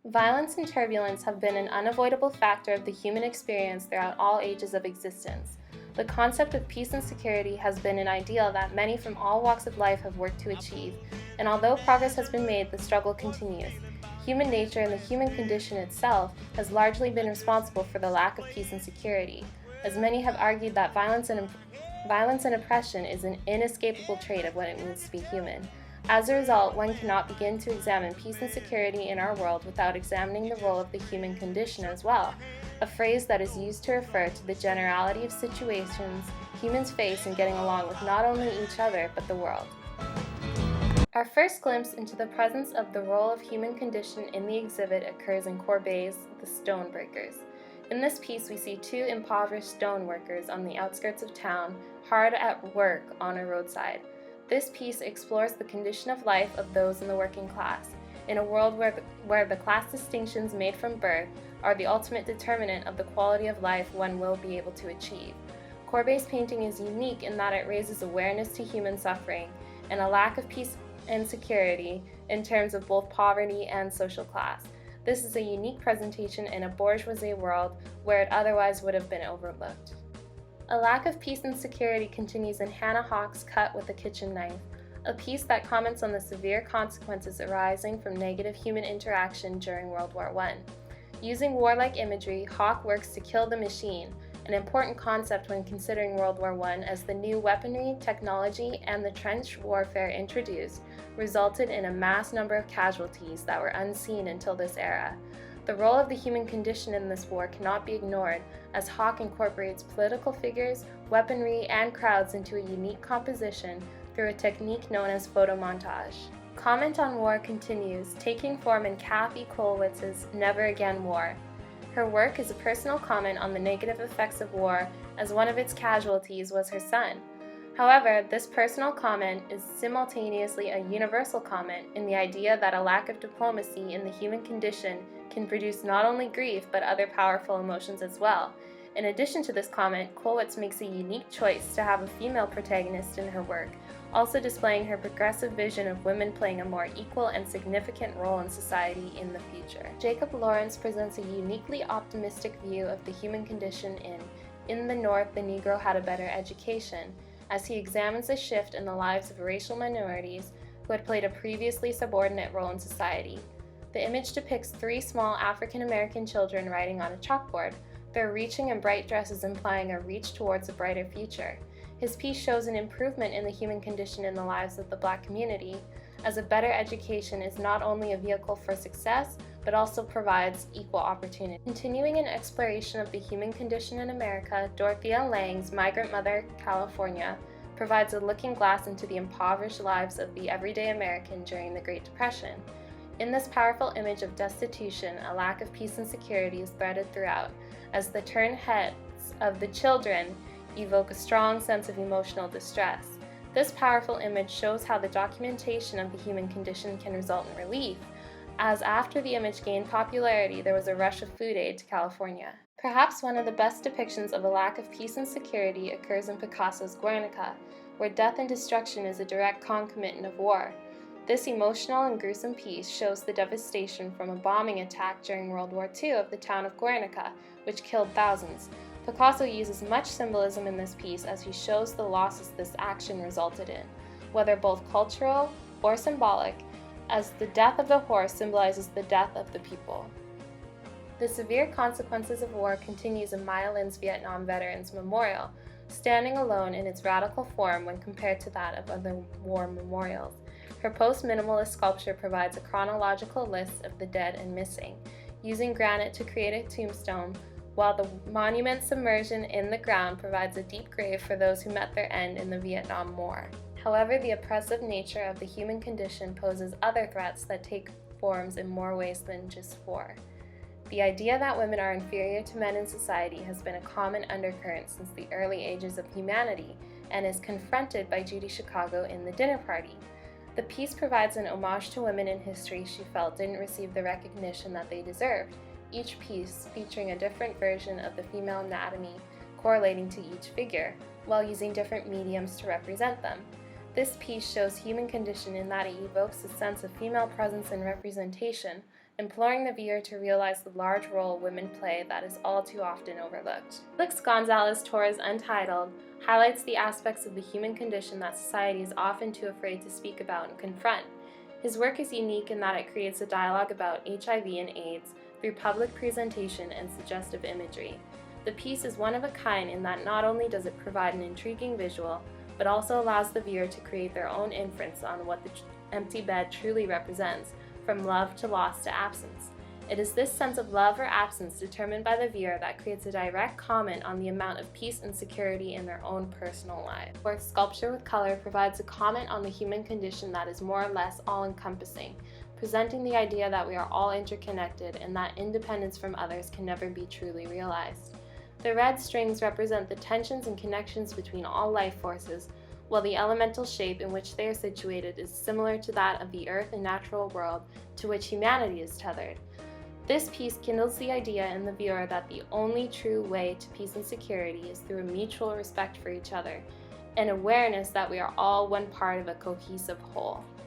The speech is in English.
Violence and turbulence have been an unavoidable factor of the human experience throughout all ages of existence. The concept of peace and security has been an ideal that many from all walks of life have worked to achieve, and although progress has been made, the struggle continues. Human nature and the human condition itself has largely been responsible for the lack of peace and security, as many have argued that violence and oppression is an inescapable trait of what it means to be human. As a result, one cannot begin to examine peace and security in our world without examining the role of the human condition as well, a phrase that is used to refer to the generality of situations humans face in getting along with not only each other but the world. Our first glimpse into the presence of the role of human condition in the exhibit occurs in Courbet's The Stonebreakers. In this piece, we see two impoverished stone workers on the outskirts of town, hard at work on a roadside. This piece explores the condition of life of those in the working class, in a world where the class distinctions made from birth are the ultimate determinant of the quality of life one will be able to achieve. Courbet's painting is unique in that it raises awareness to human suffering and a lack of peace and security in terms of both poverty and social class. This is a unique presentation in a bourgeoisie world where it otherwise would have been overlooked. A lack of peace and security continues in Hannah Hawke's Cut with a Kitchen Knife, a piece that comments on the severe consequences arising from negative human interaction during World War I. Using warlike imagery, Hawke works to kill the machine, an important concept when considering World War I, as the new weaponry, technology, and the trench warfare introduced resulted in a mass number of casualties that were unseen until this era. The role of the human condition in this war cannot be ignored, as Hawke incorporates political figures, weaponry, and crowds into a unique composition through a technique known as photomontage. Comment on war continues, taking form in Kathy Kollwitz's Never Again War. Her work is a personal comment on the negative effects of war, as one of its casualties was her son. However, this personal comment is simultaneously a universal comment in the idea that a lack of diplomacy in the human condition can produce not only grief but other powerful emotions as well. In addition to this comment, Kollwitz makes a unique choice to have a female protagonist in her work, also displaying her progressive vision of women playing a more equal and significant role in society in the future. Jacob Lawrence presents a uniquely optimistic view of the human condition In the North, the Negro Had a Better Education, as he examines a shift in the lives of racial minorities who had played a previously subordinate role in society. The image depicts three small African American children writing on a chalkboard, their reaching and bright dresses implying a reach towards a brighter future. His piece shows an improvement in the human condition in the lives of the Black community, as a better education is not only a vehicle for success, but also provides equal opportunity. Continuing an exploration of the human condition in America, Dorothea Lange's Migrant Mother, California, provides a looking glass into the impoverished lives of the everyday American during the Great Depression. In this powerful image of destitution, a lack of peace and security is threaded throughout, as the turned heads of the children evoke a strong sense of emotional distress. This powerful image shows how the documentation of the human condition can result in relief, as after the image gained popularity, there was a rush of food aid to California. Perhaps one of the best depictions of a lack of peace and security occurs in Picasso's Guernica, where death and destruction is a direct concomitant of war. This emotional and gruesome piece shows the devastation from a bombing attack during World War II of the town of Guernica, which killed thousands. Picasso uses much symbolism in this piece as he shows the losses this action resulted in, whether both cultural or symbolic, as the death of the horse symbolizes the death of the people. The severe consequences of war continues in Maya Lin's Vietnam Veterans Memorial, standing alone in its radical form when compared to that of other war memorials. Her post-minimalist sculpture provides a chronological list of the dead and missing, using granite to create a tombstone, while the monument's submersion in the ground provides a deep grave for those who met their end in the Vietnam War. However, the oppressive nature of the human condition poses other threats that take forms in more ways than just war. The idea that women are inferior to men in society has been a common undercurrent since the early ages of humanity and is confronted by Judy Chicago in The Dinner Party. The piece provides an homage to women in history she felt didn't receive the recognition that they deserved, each piece featuring a different version of the female anatomy correlating to each figure, while using different mediums to represent them. This piece shows human condition in that it evokes a sense of female presence and representation, imploring the viewer to realize the large role women play that is all too often overlooked. Felix Gonzalez Torres' Untitled highlights the aspects of the human condition that society is often too afraid to speak about and confront. His work is unique in that it creates a dialogue about HIV and AIDS through public presentation and suggestive imagery. The piece is one of a kind in that not only does it provide an intriguing visual, but also allows the viewer to create their own inference on what the empty bed truly represents, from love to loss to absence. It is this sense of love or absence determined by the viewer that creates a direct comment on the amount of peace and security in their own personal lives. Or Sculpture with Color provides a comment on the human condition that is more or less all-encompassing, presenting the idea that we are all interconnected and that independence from others can never be truly realized. The red strings represent the tensions and connections between all life forces, while the elemental shape in which they are situated is similar to that of the earth and natural world to which humanity is tethered. This piece kindles the idea in the viewer that the only true way to peace and security is through a mutual respect for each other, and awareness that we are all one part of a cohesive whole.